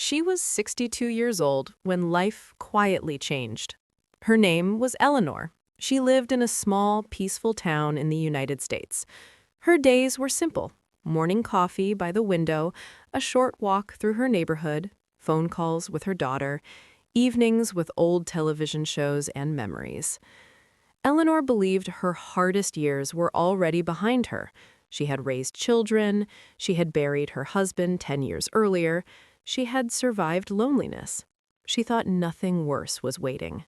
She was 62 years old when life quietly changed. Her name was Eleanor. She lived in a small, peaceful town in the United States. Her days were simple: morning coffee by the window, a short walk through her neighborhood, phone calls with her daughter, evenings with old television shows and memories. Eleanor believed her hardest years were already behind her. She had raised children, she had buried her husband 10 years earlier, she had survived loneliness. She thought nothing worse was waiting.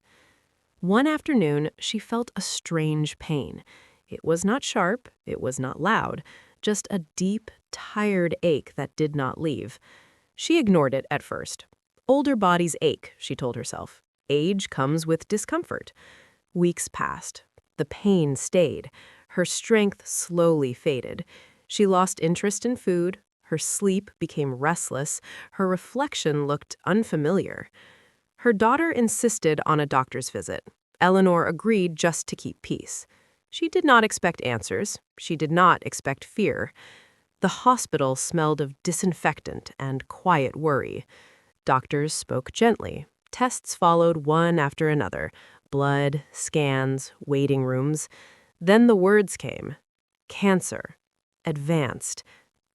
One afternoon, she felt a strange pain. It was not sharp, it was not loud, just a deep, tired ache that did not leave. She ignored it at first. Older bodies ache, she told herself. Age comes with discomfort. Weeks passed. The pain stayed. Her strength slowly faded. She lost interest in food. Her sleep became restless. Her reflection looked unfamiliar. Her daughter insisted on a doctor's visit. Eleanor agreed just to keep peace. She did not expect answers. She did not expect fear. The hospital smelled of disinfectant and quiet worry. Doctors spoke gently. Tests followed one after another: blood, scans, waiting rooms. Then the words came: cancer, advanced,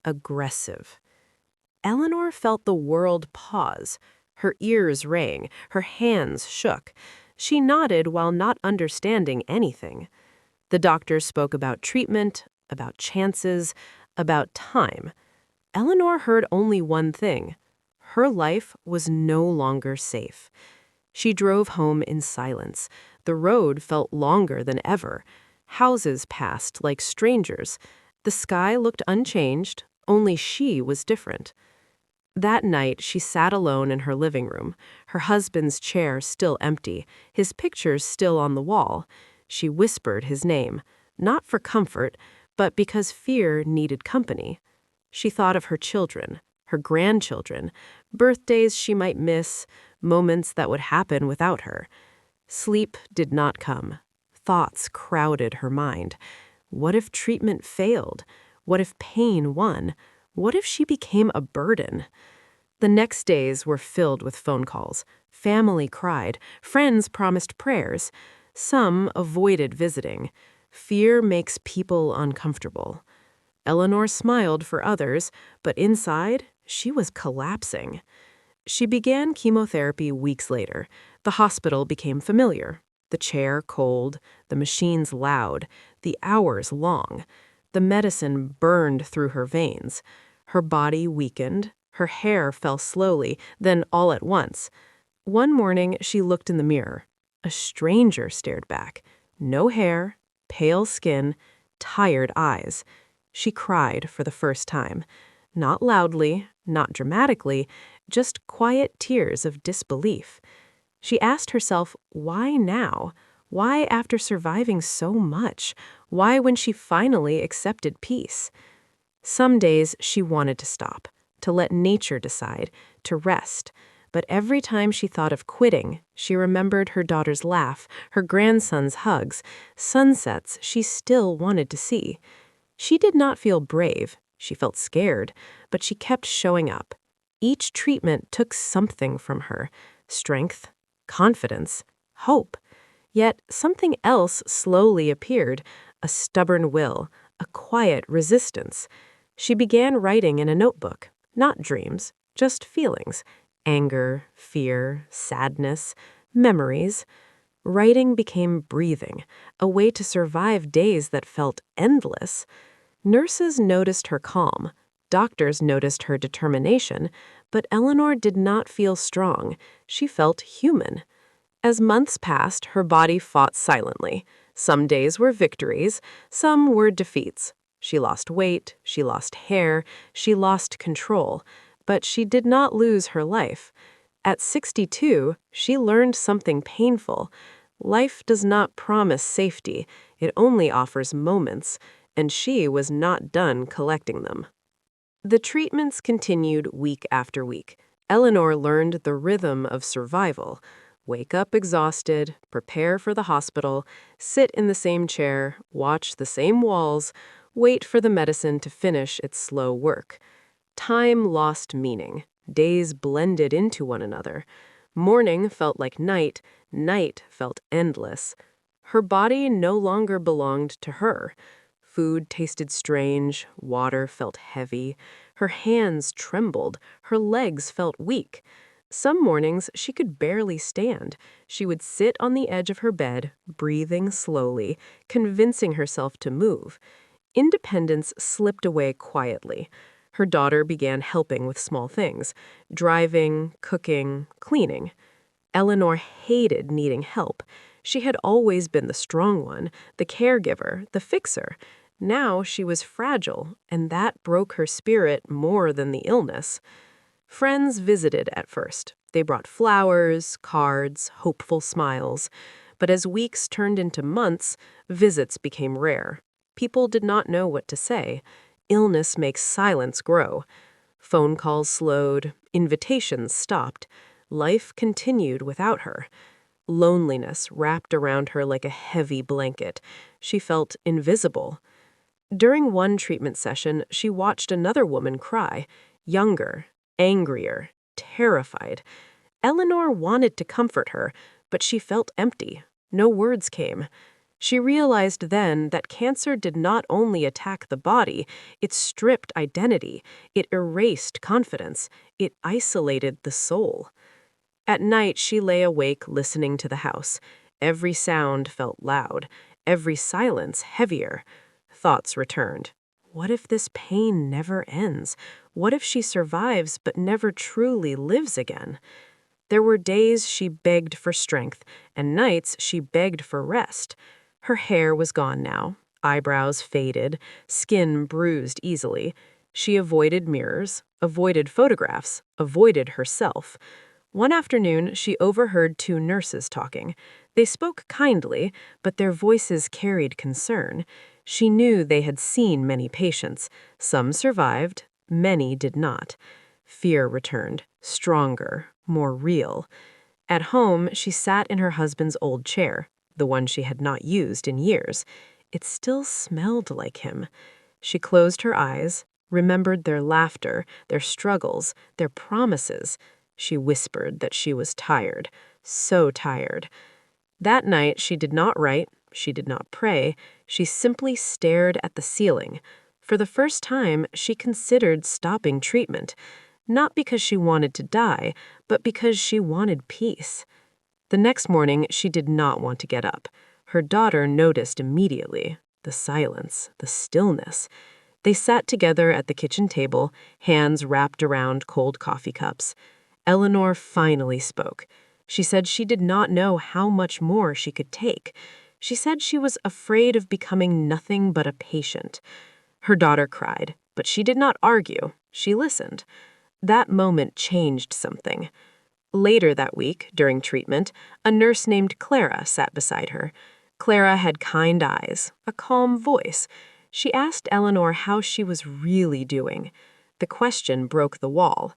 aggressive. Eleanor felt the world pause. Her ears rang, her hands shook. She nodded while not understanding anything. The doctors spoke about treatment, about chances, about time. Eleanor heard only one thing: her life was no longer safe. She drove home in silence. The road felt longer than ever. Houses passed like strangers. The sky looked unchanged, only she was different. That night, she sat alone in her living room, her husband's chair still empty, his pictures still on the wall. She whispered his name, not for comfort, but because fear needed company. She thought of her children, her grandchildren, birthdays she might miss, moments that would happen without her. Sleep did not come. Thoughts crowded her mind. What if treatment failed? What if pain won? What if she became a burden? The next days were filled with phone calls. Family cried. Friends promised prayers. Some avoided visiting. Fear makes people uncomfortable. Eleanor smiled for others, but inside, she was collapsing. She began chemotherapy weeks later. The hospital became familiar. The chair cold, the machines loud, the hours long. The medicine burned through her veins. Her body weakened. Her hair fell slowly, then all at once. One morning, she looked in the mirror. A stranger stared back. No hair, pale skin, tired eyes. She cried for the first time. Not loudly, not dramatically, just quiet tears of disbelief. She asked herself, why now? Why after surviving so much? Why when she finally accepted peace? Some days she wanted to stop, to let nature decide, to rest. But every time she thought of quitting, she remembered her daughter's laugh, her grandson's hugs, sunsets she still wanted to see. She did not feel brave. She felt scared, but she kept showing up. Each treatment took something from her: strength, confidence, hope. Yet something else slowly appeared: a stubborn will, a quiet resistance. She began writing in a notebook, not dreams, just feelings: anger, fear, sadness, memories. Writing became breathing, a way to survive days that felt endless. Nurses noticed her calm. Doctors noticed her determination, but Eleanor did not feel strong. She felt human. As months passed, her body fought silently. Some days were victories, some were defeats. She lost weight, she lost hair, she lost control, but she did not lose her life. At 62, she learned something painful. Life does not promise safety, it only offers moments, and she was not done collecting them. The treatments continued week after week. Eleanor learned the rhythm of survival. Wake up exhausted, prepare for the hospital, sit in the same chair, watch the same walls, wait for the medicine to finish its slow work. Time lost meaning. Days blended into one another. Morning felt like night, night felt endless. Her body no longer belonged to her. Food tasted strange, water felt heavy. Her hands trembled, her legs felt weak. Some mornings she could barely stand. She would sit on the edge of her bed, breathing slowly, convincing herself to move. Independence slipped away quietly. Her daughter began helping with small things, driving, cooking, cleaning. Eleanor hated needing help. She had always been the strong one, the caregiver, the fixer. Now she was fragile, and that broke her spirit more than the illness. Friends visited at first. They brought flowers, cards, hopeful smiles. But as weeks turned into months, visits became rare. People did not know what to say. Illness makes silence grow. Phone calls slowed, invitations stopped. Life continued without her. Loneliness wrapped around her like a heavy blanket. She felt invisible. During one treatment session, she watched another woman cry, younger, angrier, terrified. Eleanor wanted to comfort her, but she felt empty. No words came. She realized then that cancer did not only attack the body, it stripped identity, it erased confidence, it isolated the soul. At night, she lay awake listening to the house. Every sound felt loud, every silence heavier. Thoughts returned. What if this pain never ends? What if she survives but never truly lives again? There were days she begged for strength, and nights she begged for rest. Her hair was gone now, eyebrows faded, skin bruised easily. She avoided mirrors, avoided photographs, avoided herself. One afternoon, she overheard two nurses talking. They spoke kindly, but their voices carried concern. She knew they had seen many patients. Some survived, many did not. Fear returned, stronger, more real. At home, she sat in her husband's old chair, the one she had not used in years. It still smelled like him. She closed her eyes, remembered their laughter, their struggles, their promises. She whispered that she was tired, so tired. That night, she did not write, she did not pray, she simply stared at the ceiling. For the first time, she considered stopping treatment, not because she wanted to die, but because she wanted peace. The next morning, she did not want to get up. Her daughter noticed immediately the silence, the stillness. They sat together at the kitchen table, hands wrapped around cold coffee cups. Eleanor finally spoke. She said she did not know how much more she could take. She said she was afraid of becoming nothing but a patient. Her daughter cried, but she did not argue. She listened. That moment changed something. Later that week, during treatment, a nurse named Clara sat beside her. Clara had kind eyes, a calm voice. She asked Eleanor how she was really doing. The question broke the wall.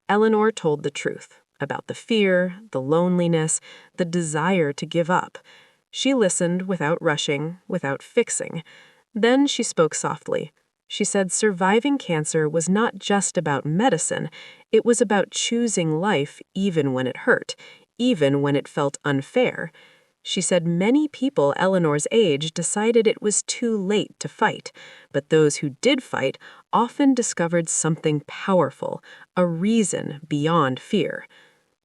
Eleanor told the truth about the fear, the loneliness, the desire to give up. She listened without rushing, without fixing. Then she spoke softly. She said surviving cancer was not just about medicine, it was about choosing life even when it hurt, even when it felt unfair. She said many people Eleanor's age decided it was too late to fight, but those who did fight often discovered something powerful, a reason beyond fear.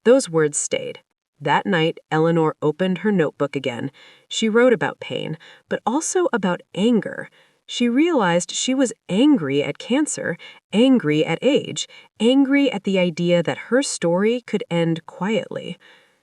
Those words stayed. That night, Eleanor opened her notebook again. She wrote about pain, but also about anger. She realized she was angry at cancer, angry at age, angry at the idea that her story could end quietly.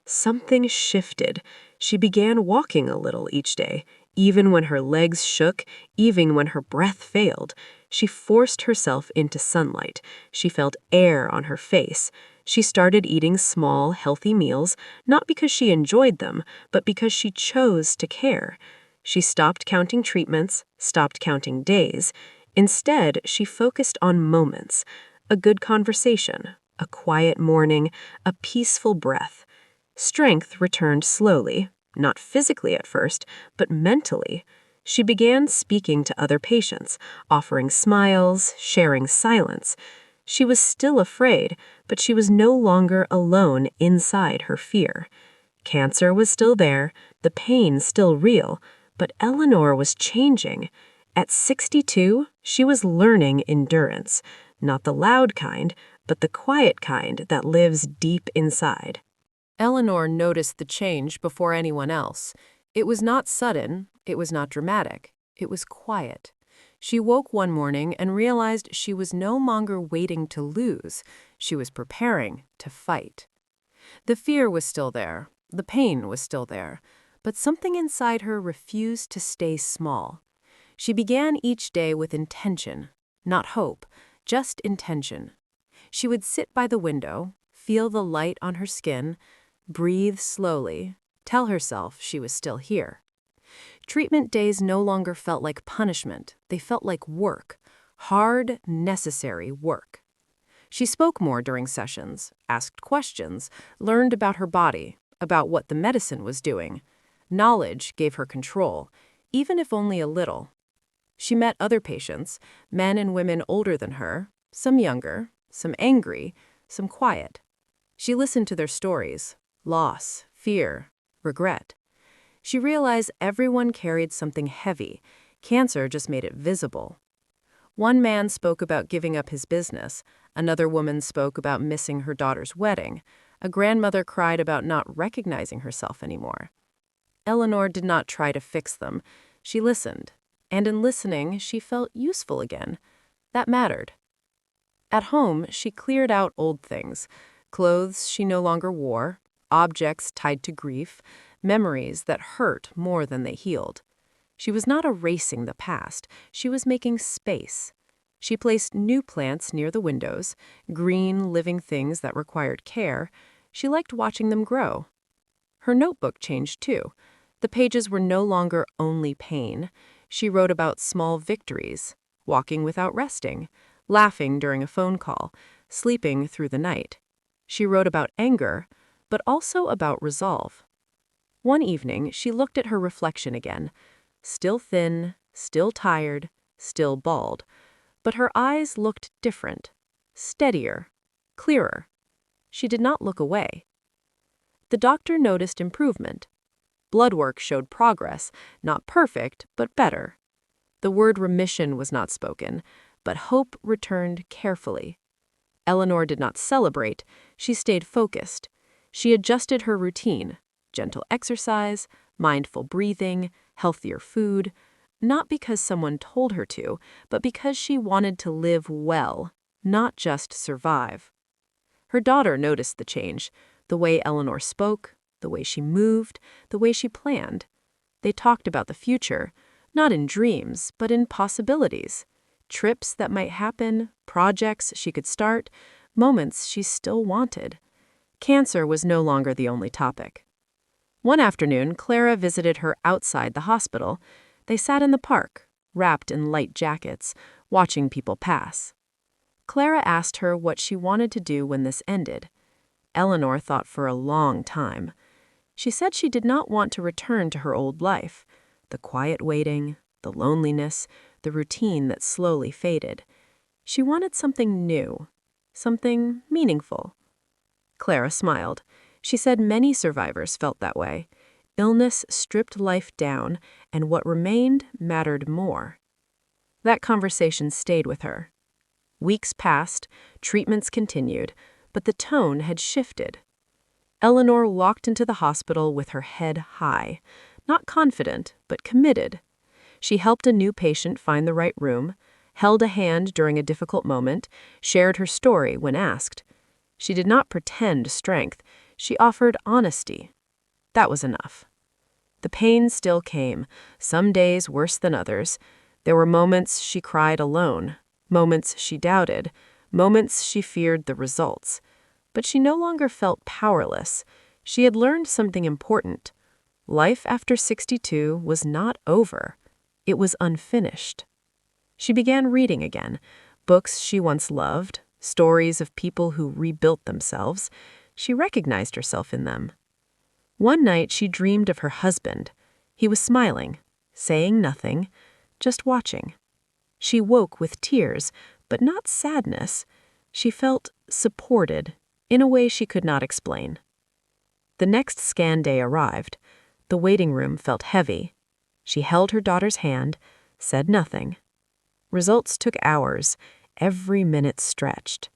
Something shifted. She began walking a little each day, even when her legs shook, even when her breath failed. She forced herself into sunlight. She felt air on her face. She started eating small, healthy meals, not because she enjoyed them, but because she chose to care. She stopped counting treatments, stopped counting days. Instead, she focused on moments, a good conversation, a quiet morning, a peaceful breath. Strength returned slowly, not physically at first, but mentally. She began speaking to other patients, offering smiles, sharing silence. She was still afraid, but she was no longer alone inside her fear. Cancer was still there, the pain still real, but Eleanor was changing. At 62, she was learning endurance, not the loud kind, but the quiet kind that lives deep inside. Eleanor noticed the change before anyone else. It was not sudden, it was not dramatic, it was quiet. She woke one morning and realized she was no longer waiting to lose, she was preparing to fight. The fear was still there, the pain was still there, but something inside her refused to stay small. She began each day with intention, not hope, just intention. She would sit by the window, feel the light on her skin, breathe slowly, tell herself she was still here. Treatment days no longer felt like punishment, they felt like work, hard, necessary work. She spoke more during sessions, asked questions, learned about her body, about what the medicine was doing. Knowledge gave her control, even if only a little. She met other patients, men and women older than her, some younger, some angry, some quiet. She listened to their stories, loss, fear, regret. She realized everyone carried something heavy. Cancer just made it visible. One man spoke about giving up his business. Another woman spoke about missing her daughter's wedding. A grandmother cried about not recognizing herself anymore. Eleanor did not try to fix them. She listened. And in listening, she felt useful again. That mattered. At home, she cleared out old things. Clothes she no longer wore, objects tied to grief, memories that hurt more than they healed. She was not erasing the past, she was making space. She placed new plants near the windows, green, living things that required care. She liked watching them grow. Her notebook changed too. The pages were no longer only pain. She wrote about small victories, walking without resting, laughing during a phone call, sleeping through the night. She wrote about anger, but also about resolve. One evening, she looked at her reflection again. Still thin, still tired, still bald. But her eyes looked different, steadier, clearer. She did not look away. The doctor noticed improvement. Blood work showed progress, not perfect, but better. The word remission was not spoken, but hope returned carefully. Eleanor did not celebrate, she stayed focused. She adjusted her routine, gentle exercise, mindful breathing, healthier food, not because someone told her to, but because she wanted to live well, not just survive. Her daughter noticed the change, the way Eleanor spoke, the way she moved, the way she planned. They talked about the future, not in dreams, but in possibilities. Trips that might happen, projects she could start, moments she still wanted. Cancer was no longer the only topic. One afternoon, Clara visited her outside the hospital. They sat in the park, wrapped in light jackets, watching people pass. Clara asked her what she wanted to do when this ended. Eleanor thought for a long time. She said she did not want to return to her old life, the quiet waiting, the loneliness, the routine that slowly faded. She wanted something new, something meaningful. Clara smiled. She said many survivors felt that way. Illness stripped life down, and what remained mattered more. That conversation stayed with her. Weeks passed, treatments continued, but the tone had shifted. Eleanor walked into the hospital with her head high, not confident, but committed. She helped a new patient find the right room, held a hand during a difficult moment, shared her story when asked. She did not pretend strength, she offered honesty. That was enough. The pain still came, some days worse than others. There were moments she cried alone, moments she doubted, moments she feared the results. But she no longer felt powerless. She had learned something important. Life after 62 was not over. It was unfinished. She began reading again, books she once loved, stories of people who rebuilt themselves. She recognized herself in them. One night she dreamed of her husband. He was smiling, saying nothing, just watching. She woke with tears, but not sadness. She felt supported in a way she could not explain. The next scan day arrived. The waiting room felt heavy. She held her daughter's hand, said nothing. Results took hours, every minute stretched.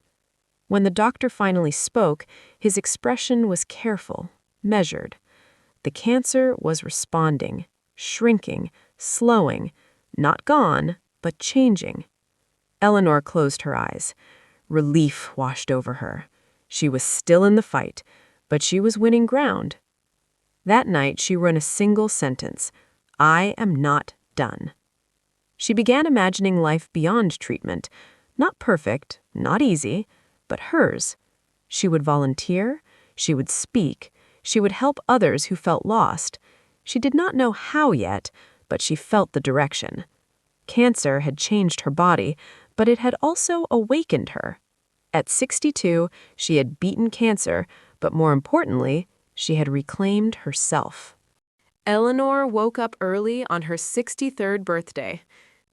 When the doctor finally spoke, his expression was careful, measured. The cancer was responding, shrinking, slowing, not gone, but changing. Eleanor closed her eyes. Relief washed over her. She was still in the fight, but she was winning ground. That night, she wrote a single sentence: "I am not done." She began imagining life beyond treatment, not perfect, not easy, but hers. She would volunteer, she would speak, she would help others who felt lost. She did not know how yet, but she felt the direction. Cancer had changed her body, but it had also awakened her. At 62, she had beaten cancer, but more importantly, she had reclaimed herself. Eleanor woke up early on her 63rd birthday.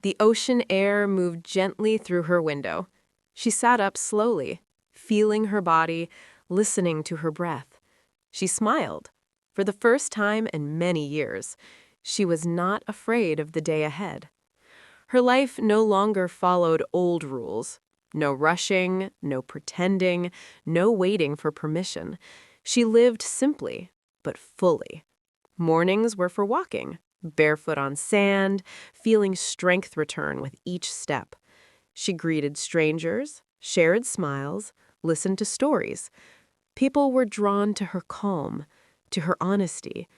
The ocean air moved gently through her window. She sat up slowly, feeling her body, listening to her breath. She smiled. For the first time in many years, she was not afraid of the day ahead. Her life no longer followed old rules. No rushing, no pretending, no waiting for permission. She lived simply, but fully. Mornings were for walking, barefoot on sand, feeling strength return with each step. She greeted strangers, shared smiles, listened to stories. People were drawn to her calm, to her honesty.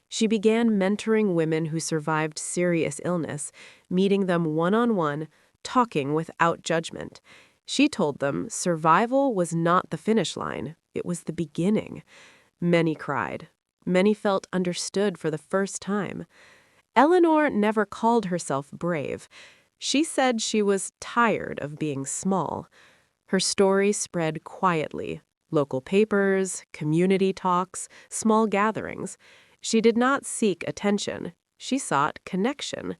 She began mentoring women who survived serious illness, meeting them one-on-one, talking without judgment. She told them survival was not the finish line, it was the beginning. Many cried. Many felt understood for the first time. Eleanor never called herself brave. She said she was tired of being small. Her story spread quietly. Local papers, community talks, small gatherings. She did not seek attention. She sought connection.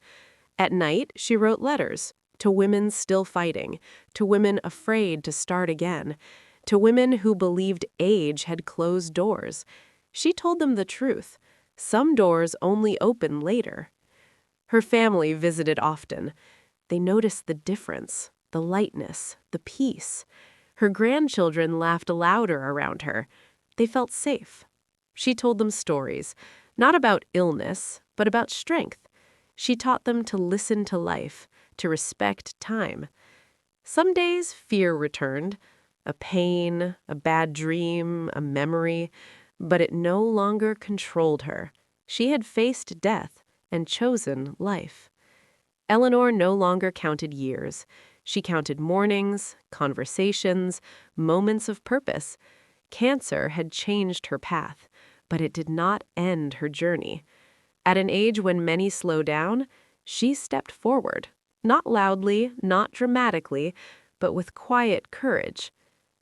At night, she wrote letters to women still fighting, to women afraid to start again, to women who believed age had closed doors. She told them the truth. Some doors only open later. Her family visited often. They noticed the difference, the lightness, the peace. Her grandchildren laughed louder around her. They felt safe. She told them stories, not about illness, but about strength. She taught them to listen to life, to respect time. Some days fear returned, a pain, a bad dream, a memory, but it no longer controlled her. She had faced death and chosen life. Eleanor no longer counted years. She counted mornings, conversations, moments of purpose. Cancer had changed her path, but it did not end her journey. At an age when many slow down, she stepped forward, not loudly, not dramatically, but with quiet courage.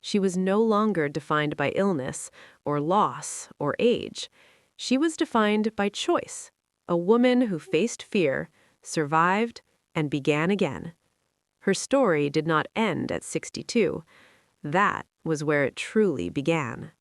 She was no longer defined by illness, or loss, or age. She was defined by choice, a woman who faced fear, survived, and began again. Her story did not end at 62. That was where it truly began.